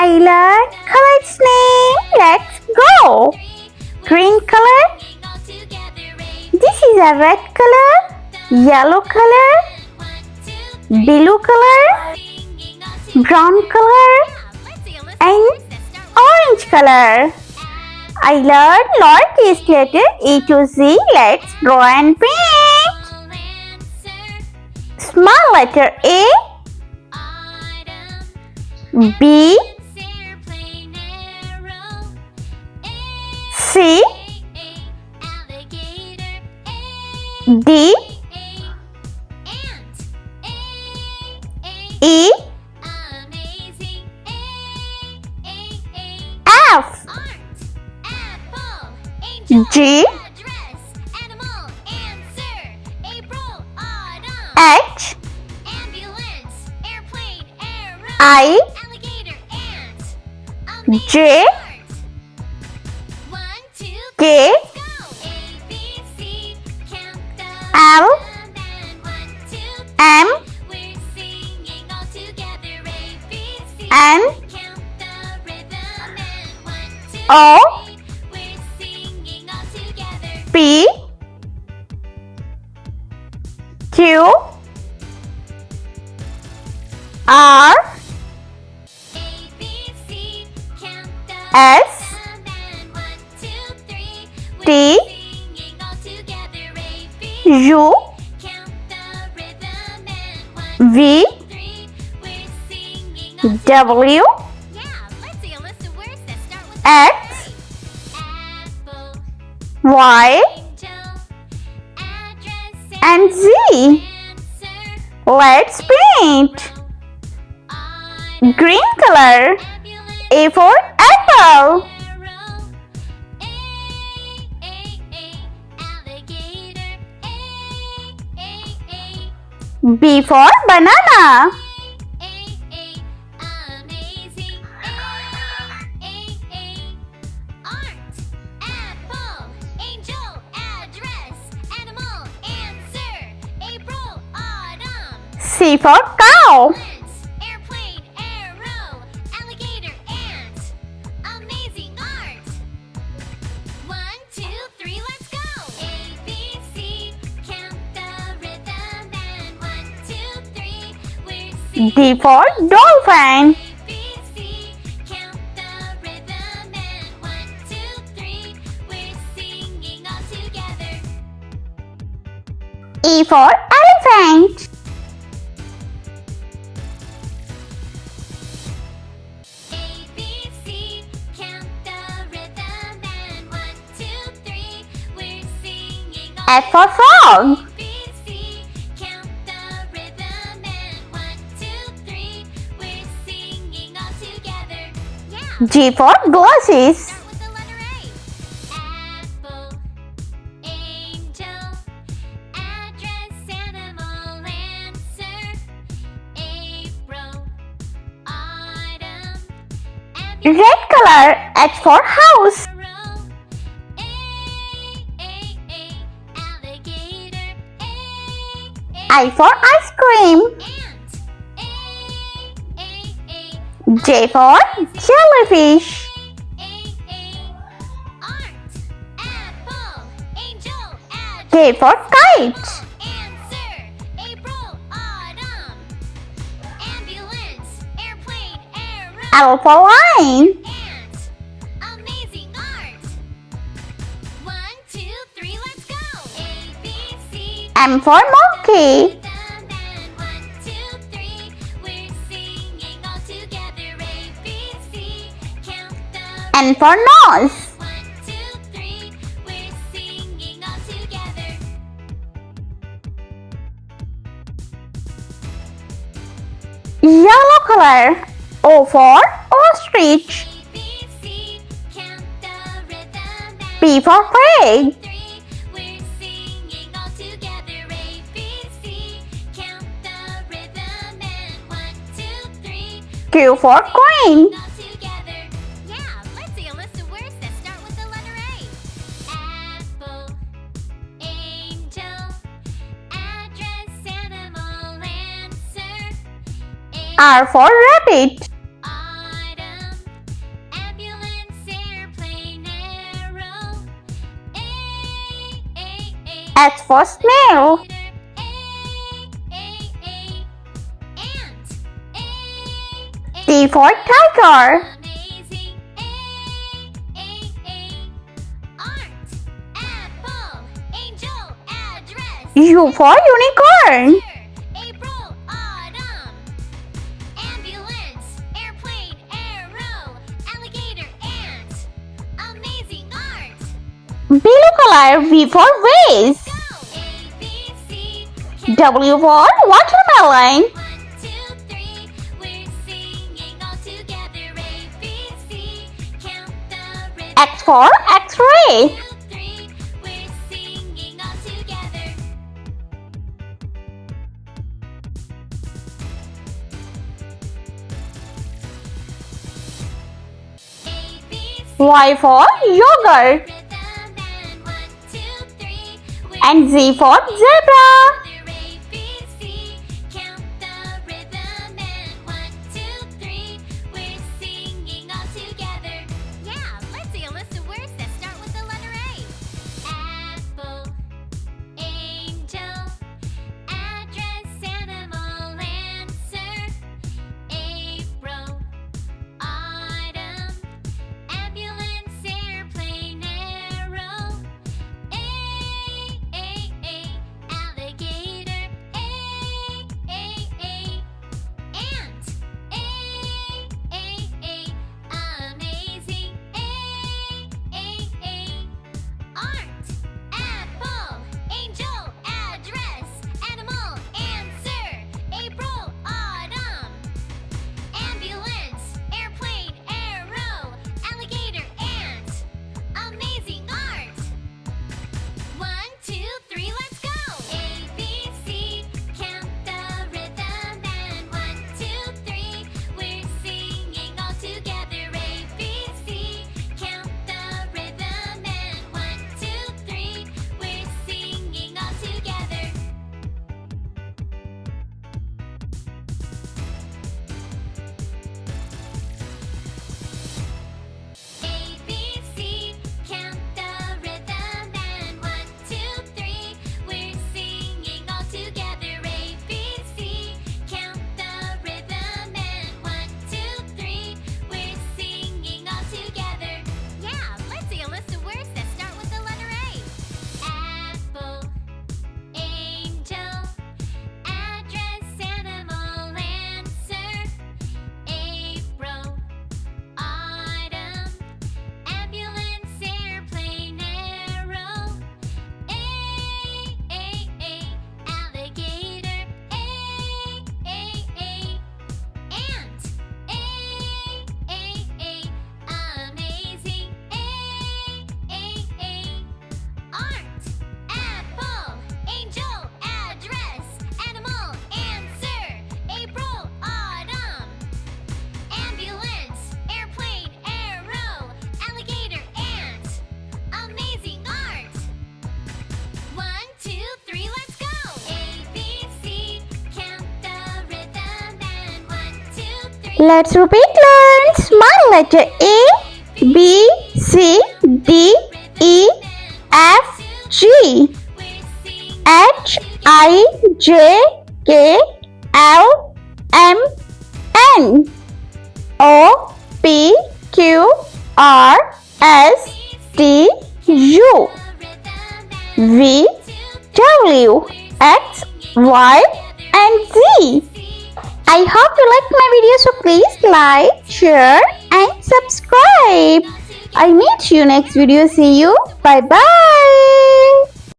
I learned color's name. Let's go. Green color. This is a red color, yellow color, blue color, brown color, and orange color. I learned lowercase letter A to Z. Let's draw and paint. Small letter A, B, C, D, E, F, G, H, I, J, K, L, M, N, O, P, Q, R, S, T, U, V, W, X, Y, and Z. Let's paint. Green color. A for apple. B for banana. C for cow. D for dolphin. E for elephant. F for frog. G for glasses. Red color. H for house. I for ice cream. J for jellyfish. K for kite. L for lion. M for monkey. N for nose. Yellow color. O for ostrich. P for pig. Q for queen. R for rabbit. S for snail. T for tiger. U for unicorn. Blue color. V for vase. W for watermelon. X for X-ray. Y for yogurt. And Z for zebra. Let's repeat learn. Small letter A, B, C, D, E, F, G, H, I, J, K, L, M, N, O, P, Q, R, S, T, U, V, W, X, Y, and Z. I hope you like my video, so please like, share and subscribe. I meet you next video. See you. Bye bye.